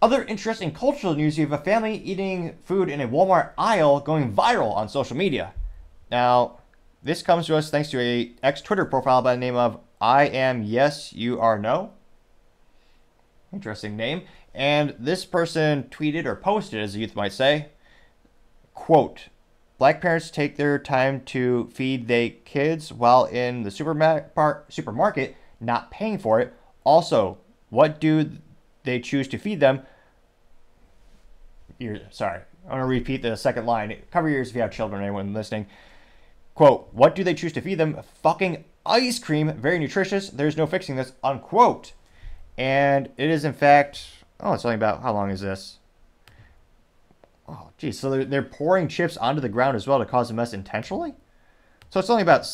Other interesting cultural news, you have a family eating food in a Walmart aisle going viral on social media. Now, this comes to us thanks to a ex-Twitter profile by the name of I am yes, you are no. Interesting name. And this person tweeted or posted, as the youth might say, quote, Black parents take their time to feed their kids while in the supermarket, not paying for it. Also, what do they choose to feed them? Sorry, I want to repeat the second line. Cover your ears if you have children, anyone listening. Quote, what do they choose to feed them? Fucking ice cream, very nutritious. There's no fixing this, unquote. And it is, in fact, it's only about, how long is this? Oh, geez. So they're pouring chips onto the ground as well to cause a mess intentionally? So it's only about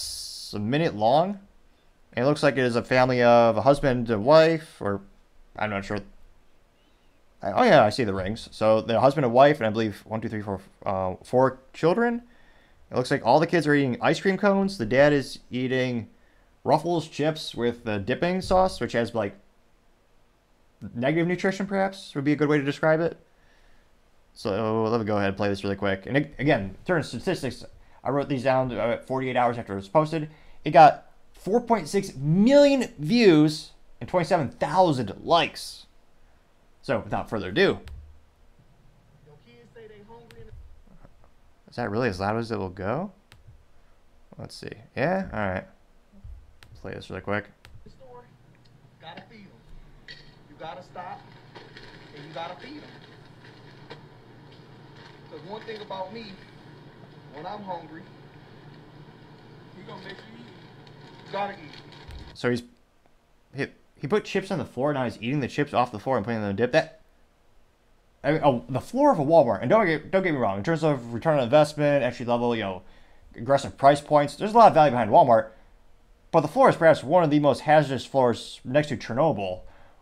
a minute long. And it looks like it is a family of a husband and wife, or I'm not sure. Oh, yeah, I see the rings. So the husband and wife, and I believe 1, 2, 3, 4, 4 children. It looks like all the kids are eating ice cream cones. The dad is eating Ruffles chips with the dipping sauce, which has, like, negative nutrition, perhaps, would be a good way to describe it. So let me go ahead and play this really quick. And again, in terms of statistics, I wrote these down 48 hours after it was posted. It got 4.6 million views and 27,000 likes. So without further ado, is that really as loud as it will go? Let's see. Yeah? All right. Play this really quick. Gotta feed them. You gotta stop and you gotta feed them. Because one thing about me, when I'm hungry, he gonna make you eat. You gotta eat. So he put chips on the floor. Now he's eating the chips off the floor and putting them in the dip. The floor of a Walmart. And don't get me wrong. In terms of return on investment, entry level, aggressive price points, there's a lot of value behind Walmart. But the floor is perhaps one of the most hazardous floors next to Chernobyl.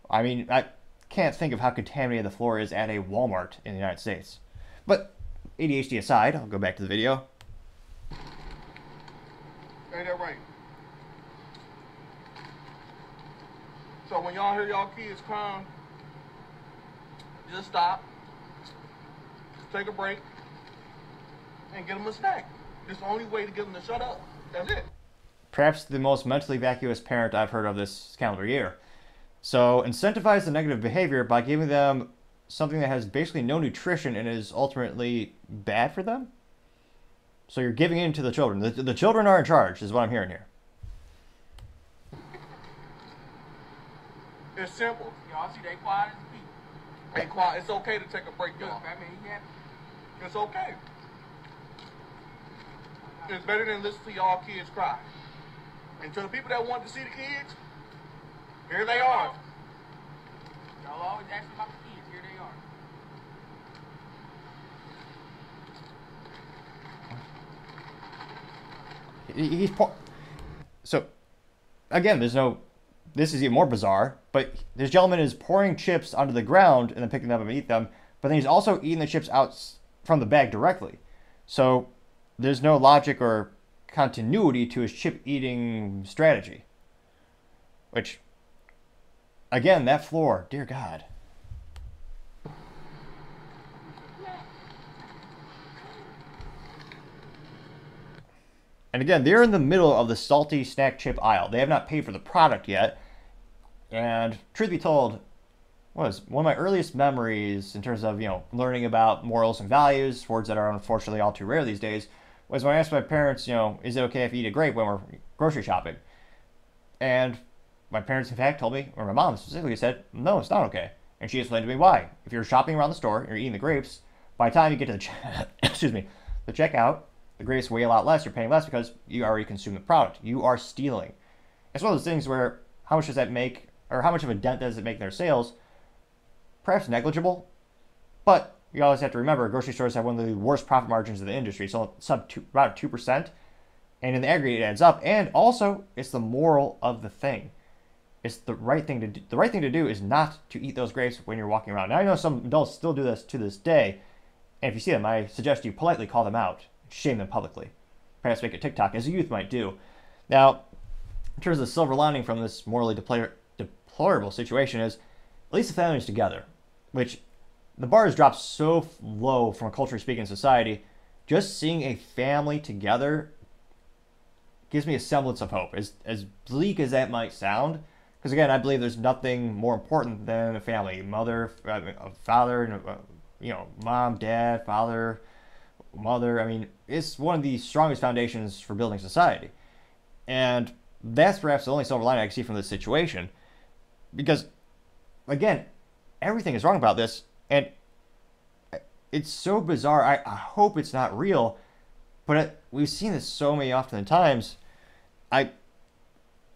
I mean, I can't think of how contaminated the floor is at a Walmart in the United States. But ADHD aside, I'll go back to the video. Ain't that right? So when y'all hear y'all kids crying, just stop, take a break, and get them a snack. It's the only way to get them to shut up. That's it. Perhaps the most mentally vacuous parent I've heard of this calendar year. So incentivize the negative behavior by giving them something that has basically no nutrition and is ultimately bad for them. So you're giving in to the children. The children are in charge, is what I'm hearing here. It's simple. Y'all see they quiet as people. They quiet. It's okay to take a break, y'all. I mean, yeah. It's okay. It's better than listen to y'all kids cry. And to the people that want to see the kids, here they are. Y'all always asking about the kids. Here they are. So, again, this is even more bizarre, but this gentleman is pouring chips onto the ground and then picking them up and eat them, but then he's also eating the chips out from the bag directly. So there's no logic or continuity to his chip eating strategy. Which, again, that floor, dear God. And again, they're in the middle of the salty snack chip aisle. They have not paid for the product yet. And truth be told, was one of my earliest memories in terms of, learning about morals and values, words that are unfortunately all too rare these days, was when I asked my parents, is it okay if you eat a grape when we're grocery shopping? And my parents, in fact, told me, or my mom specifically said, no, it's not okay. And she explained to me why. If you're shopping around the store and you're eating the grapes, by the time you get to the the checkout, the grapes weigh a lot less, you're paying less because you already consumed the product. You are stealing. It's one of those things where how much does that make, or how much of a dent does it make in their sales? Perhaps negligible, but you always have to remember grocery stores have one of the worst profit margins in the industry, so about 2%, and in the aggregate it adds up. And also, it's the moral of the thing. It's the right thing to do. The right thing to do is not to eat those grapes when you're walking around. Now I know some adults still do this to this day, and if you see them, I suggest you politely call them out, shame them publicly, perhaps make a TikTok as a youth might do. Now, in terms of the silver lining from this morally deplorable situation is, at least the family's together, which the bar has dropped so low from a culturally speaking society. Just seeing a family together gives me a semblance of hope. As bleak as that might sound, because again, I believe there's nothing more important than a family, mother, a father, mom, dad, father, mother. I mean, it's one of the strongest foundations for building society, and that's perhaps the only silver lining I can see from this situation, because again, everything is wrong about this, and it's so bizarre. I hope it's not real, but we've seen this so many often times. I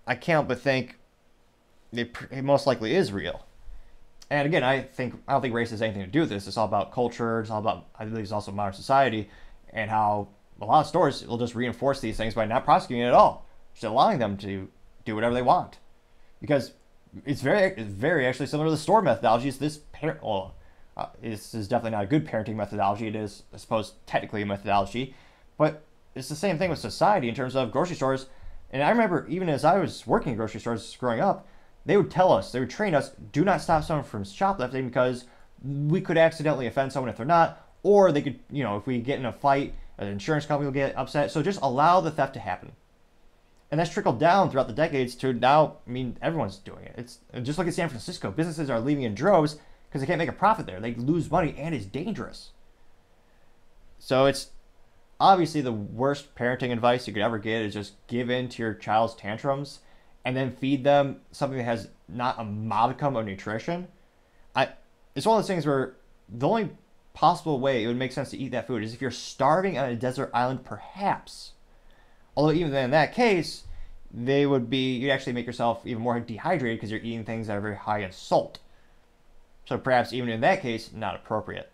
can't help but think it most likely is real. And again, I don't think race has anything to do with this. It's all about culture. It's all about, I believe, it's also modern society, and how a lot of stores will just reinforce these things by not prosecuting it at all, just allowing them to do whatever they want, because it's very actually similar to the store methodologies. This is definitely not a good parenting methodology. It is, I suppose, technically a methodology, but it's the same thing with society in terms of grocery stores. And I remember even as I was working in grocery stores growing up, they would train us, do not stop someone from shoplifting, because we could accidentally offend someone if they're not, or they could, if we get in a fight, an insurance company will get upset. So just allow the theft to happen. And that's trickled down throughout the decades to now, I mean, everyone's doing it. It's just look at San Francisco. Businesses are leaving in droves because they can't make a profit there. They lose money, and it's dangerous. So it's obviously the worst parenting advice you could ever get is just give in to your child's tantrums and then feed them something that has not a modicum of nutrition. It's one of those things where the only possible way it would make sense to eat that food is if you're starving on a desert island, perhaps. Although even then, in that case, you'd actually make yourself even more dehydrated because you're eating things that are very high in salt. So perhaps even in that case, not appropriate.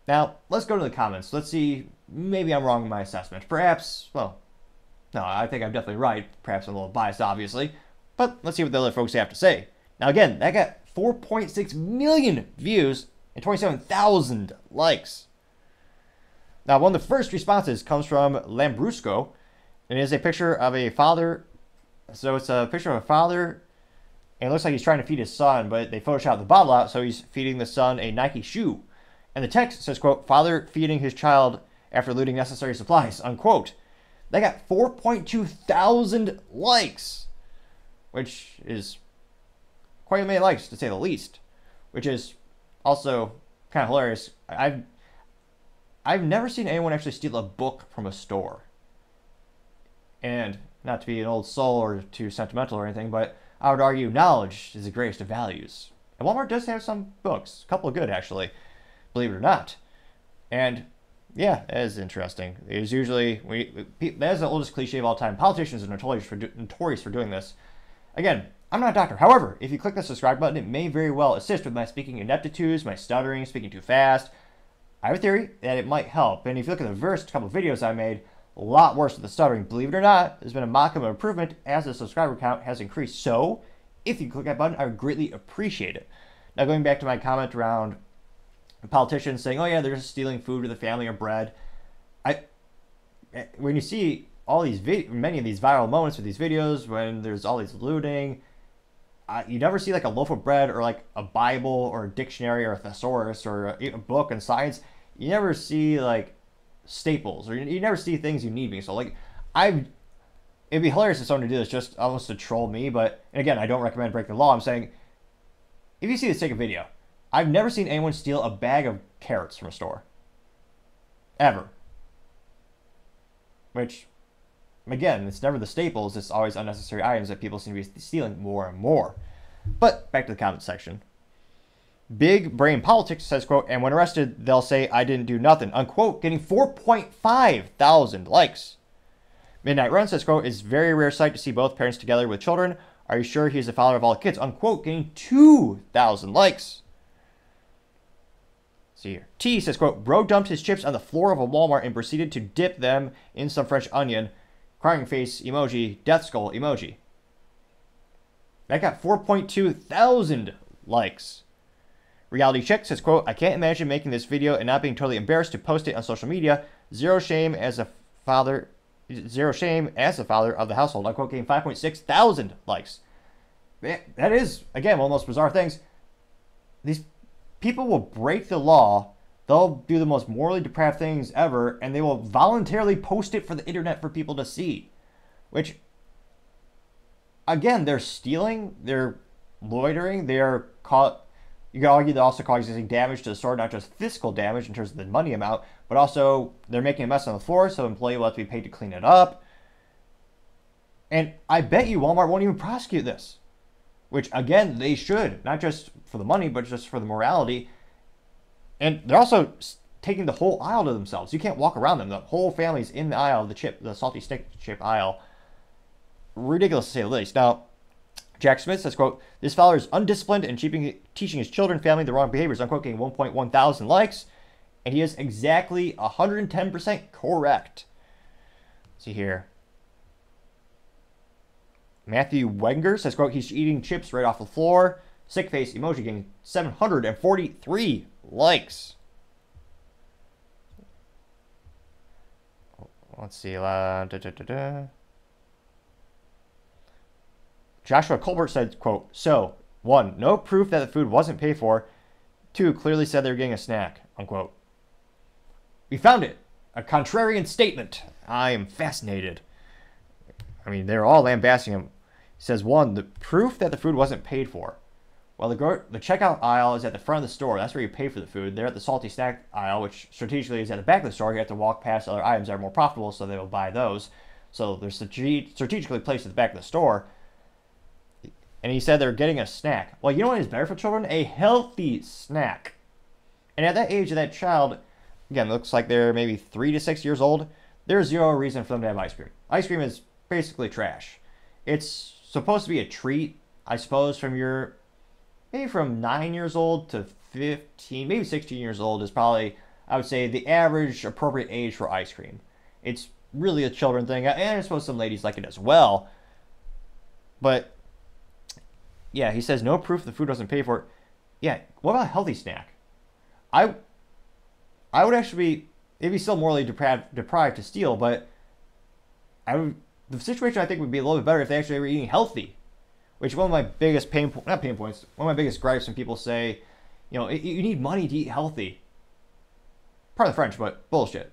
Now, let's go to the comments. Let's see, maybe I'm wrong in my assessment. Perhaps, well, no, I think I'm definitely right. Perhaps I'm a little biased, obviously. But let's see what the other folks have to say. Now, again, that got 4.6 million views and 27,000 likes. Now, one of the first responses comes from Lambrusco, and it is a picture of a father. So it's a picture of a father, and it looks like he's trying to feed his son, but they photoshopped the bottle out, so he's feeding the son a Nike shoe. And the text says, quote, "Father feeding his child after looting necessary supplies," unquote. They got 4.2 thousand likes, which is quite a many likes, to say the least, which is also kind of hilarious. I've never seen anyone actually steal a book from a store. And not to be an old soul or too sentimental or anything, but I would argue knowledge is the greatest of values. And Walmart does have some books, a couple of good actually, believe it or not. And yeah, that is interesting. It's usually, that is the oldest cliche of all time. Politicians are notorious for doing this. Again, I'm not a doctor. However, if you click the subscribe button, it may very well assist with my speaking ineptitudes, my stuttering, speaking too fast. I have a theory that it might help. And if you look at the first couple of videos I made, a lot worse with the stuttering. Believe it or not, there's been a modicum of improvement as the subscriber count has increased. So, if you click that button, I would greatly appreciate it. Now, going back to my comment around politicians saying, "Oh yeah, they're just stealing food with the family or bread." When you see all these many of these viral moments with these videos, when there's all these looting, you never see like a loaf of bread or like a Bible or a dictionary or a thesaurus or a book in science. You never see like staples, or you never see things you need. So like, it'd be hilarious if someone to do this just almost to troll me. But and again, I don't recommend breaking the law. I'm saying, if you see this, take a video. I've never seen anyone steal a bag of carrots from a store. Ever. Which, again, it's never the staples, it's always unnecessary items that people seem to be stealing more and more. But, back to the comment section. Big Brain Politics says, quote, "And when arrested, they'll say I didn't do nothing," unquote, getting 4.5 thousand likes. Midnight Run says, quote, "It's a very rare sight to see both parents together with children. Are you sure he's the father of all kids?" Unquote, getting 2,000 likes. See here. T says, quote, "Bro dumped his chips on the floor of a Walmart and proceeded to dip them in some French onion. Crying face emoji, death skull emoji." That got 4.2 thousand likes. Reality Chick says, quote, "I can't imagine making this video and not being totally embarrassed to post it on social media. Zero shame as a father of the household." Unquote, getting 5.6 thousand likes. That is, again, one of the most bizarre things. people will break the law. They'll do the most morally depraved things ever, and they will voluntarily post it for the internet for people to see. Which, again, they're stealing, they're loitering, they're caught. You can argue they're also causing damage to the store, not just physical damage in terms of the money amount, but also they're making a mess on the floor, so an employee will have to be paid to clean it up. And I bet you Walmart won't even prosecute this. Which, again, they should. Not just for the money, but just for the morality. And they're also taking the whole aisle to themselves. You can't walk around them. The whole family's in the aisle of the salty snack chip aisle. Ridiculous to say the least. Now, Jack Smith says, quote, "This fellow is undisciplined and teaching his children and family the wrong behaviors," unquote, getting 1.1 thousand likes. And he is exactly 110% correct. Let's see here. Matthew Wenger says, quote, "He's eating chips right off the floor." Sick face emoji getting 743 likes. Let's see. Joshua Colbert said, quote, "So, 1, no proof that the food wasn't paid for. 2, clearly said they were getting a snack," unquote. We found it. A contrarian statement. I am fascinated. I mean, they're all lambasting him. He says, 1, the proof that the food wasn't paid for. Well, the checkout aisle is at the front of the store. That's where you pay for the food. They're at the salty snack aisle, which strategically is at the back of the store. You have to walk past other items that are more profitable, so they will buy those. So they're strategically placed at the back of the store. And he said they're getting a snack. Well, you know what is better for children? A healthy snack. And at that age of that child, again, it looks like they're maybe 3 to 6 years old, there's zero reason for them to have ice cream. Ice cream is basically trash. It's supposed to be a treat, I suppose, maybe from 9 years old to 15, maybe 16 years old is probably, I would say, the average appropriate age for ice cream. It's really a children thing, and I suppose some ladies like it as well. But yeah, he says no proof the food wasn't paid for. Yeah, what about a healthy snack? I would actually be, it'd be still morally deprived to steal, but the situation I think would be a little bit better if they actually were eating healthy. Which one of my biggest one of my biggest gripes when people say, you need money to eat healthy. Pardon the French, but bullshit.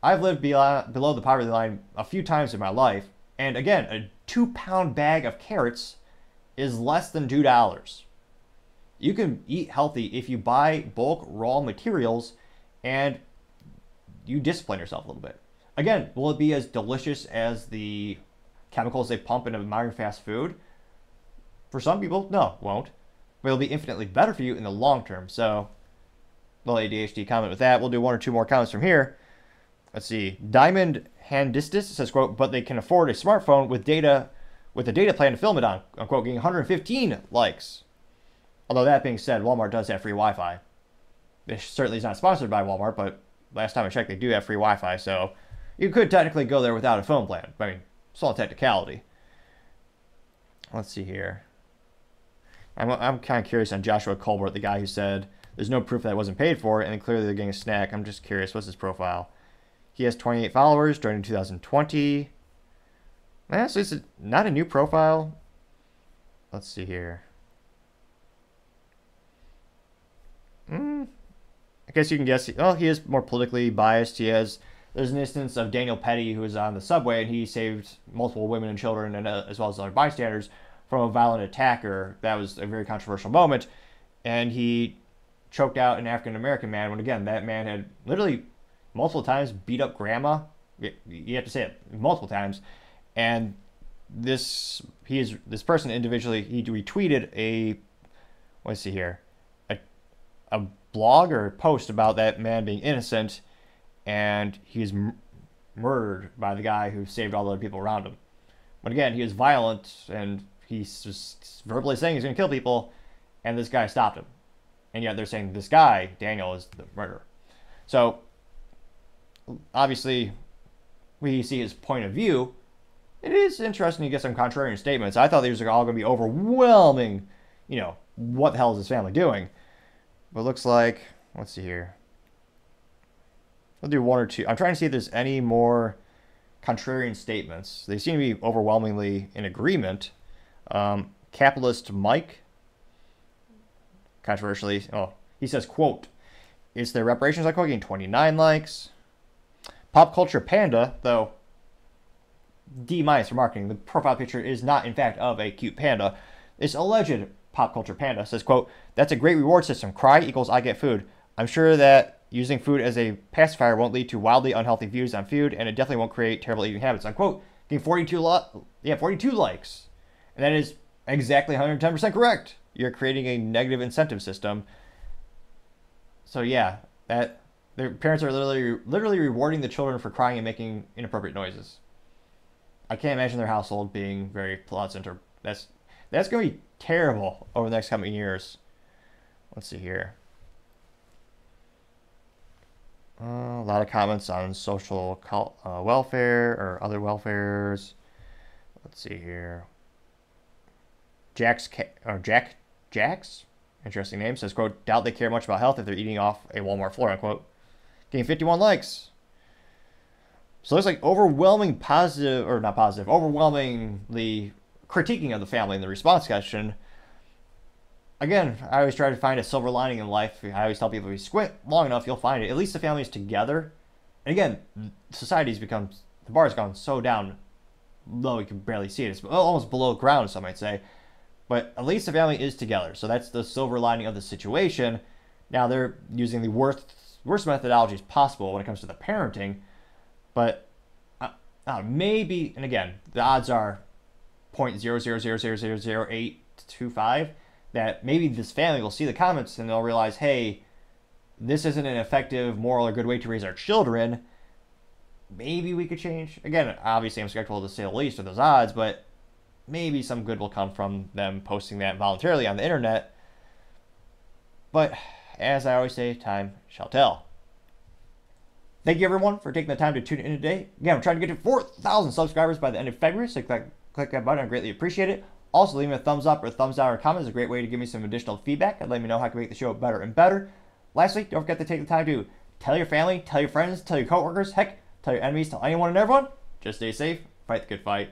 I've lived below the poverty line a few times in my life, and again, a 2-pound bag of carrots is less than $2. You can eat healthy if you buy bulk raw materials and you discipline yourself a little bit. Again, will it be as delicious as the chemicals they pump into modern fast food? For some people, no, it won't. But it'll be infinitely better for you in the long term. So, little ADHD comment with that. We'll do 1 or 2 more comments from here. Let's see. Diamond Handistis says, quote, "But they can afford a smartphone with a data plan to film it on," unquote, getting 115 likes. Although that being said, Walmart does have free Wi-Fi. This certainly is not sponsored by Walmart, but last time I checked, they do have free Wi-Fi, so you could technically go there without a phone plan. I mean, it's all technicality. Let's see here. I'm kind of curious on Joshua Colbert, the guy who said there's no proof that it wasn't paid for, and then clearly they're getting a snack. I'm just curious, what's his profile? He has 28 followers, joined in 2020. So it's not a new profile. Let's see here. I guess you can guess. Oh, he is more politically biased. There's an instance of Daniel Petty who was on the subway and he saved multiple women and children and as well as other bystanders from a violent attacker. That was a very controversial moment, and he choked out an African American man when, again, that man had literally multiple times beat up grandma. You have to say it multiple times, and this person individually, he retweeted a blog or a post about that man being innocent, and he was murdered by the guy who saved all the other people around him. But again, he was violent and he's just verbally saying he's going to kill people, and this guy stopped him. And yet they're saying this guy, Daniel, is the murderer. So, obviously, we see his point of view. It is interesting to get some contrarian statements. I thought these were all going to be overwhelming, what the hell is this family doing? But it looks like, let's see here. We'll do 1 or 2. I'm trying to see if there's any more contrarian statements. They seem to be overwhelmingly in agreement. Capitalist Mike, controversially, He says, quote, "It's their reparations unquote," getting 29 likes. Pop Culture Panda, though D- for marketing. The profile picture is not, in fact, of a cute panda. This alleged Pop Culture Panda says, quote, "That's a great reward system. Cry equals I get food. I'm sure that using food as a pacifier won't lead to wildly unhealthy views on food, and it definitely won't create terrible eating habits," unquote. Getting 42 likes. And that is exactly 110% correct. You're creating a negative incentive system. So yeah, that their parents are literally rewarding the children for crying and making inappropriate noises. I can't imagine their household being very pleasant, or that's going to be terrible over the next coming years. Let's see here. A lot of comments on social welfare or other welfares. Let's see here. Jack's, interesting name, says, quote, "Doubt they care much about health if they're eating off a Walmart floor," unquote. Getting 51 likes. So it looks like overwhelmingly critiquing of the family in the response section. Again, I always try to find a silver lining in life. I always tell people, if you squint long enough, you'll find it. At least the family is together. And again, the bar has gone so down low you can barely see it. It's almost below ground, some might say. But at least the family is together. So that's the silver lining of the situation. Now they're using the worst methodologies possible when it comes to the parenting. But maybe, and again, the odds are 0.000000825, that maybe this family will see the comments and they'll realize, hey, this isn't an effective, moral, or good way to raise our children. Maybe we could change. Again, obviously I'm skeptical to say the least of those odds, but maybe some good will come from them posting that voluntarily on the internet. But as I always say, time shall tell. Thank you, everyone, for taking the time to tune in today. Again, I'm trying to get to 4,000 subscribers by the end of February, so click that button. I greatly appreciate it. Also, leaving a thumbs up or a thumbs down or a comment is a great way to give me some additional feedback and let me know how I can make the show better and better. Lastly, don't forget to take the time to tell your family, tell your friends, tell your coworkers, heck, tell your enemies, tell anyone and everyone. Just stay safe, fight the good fight.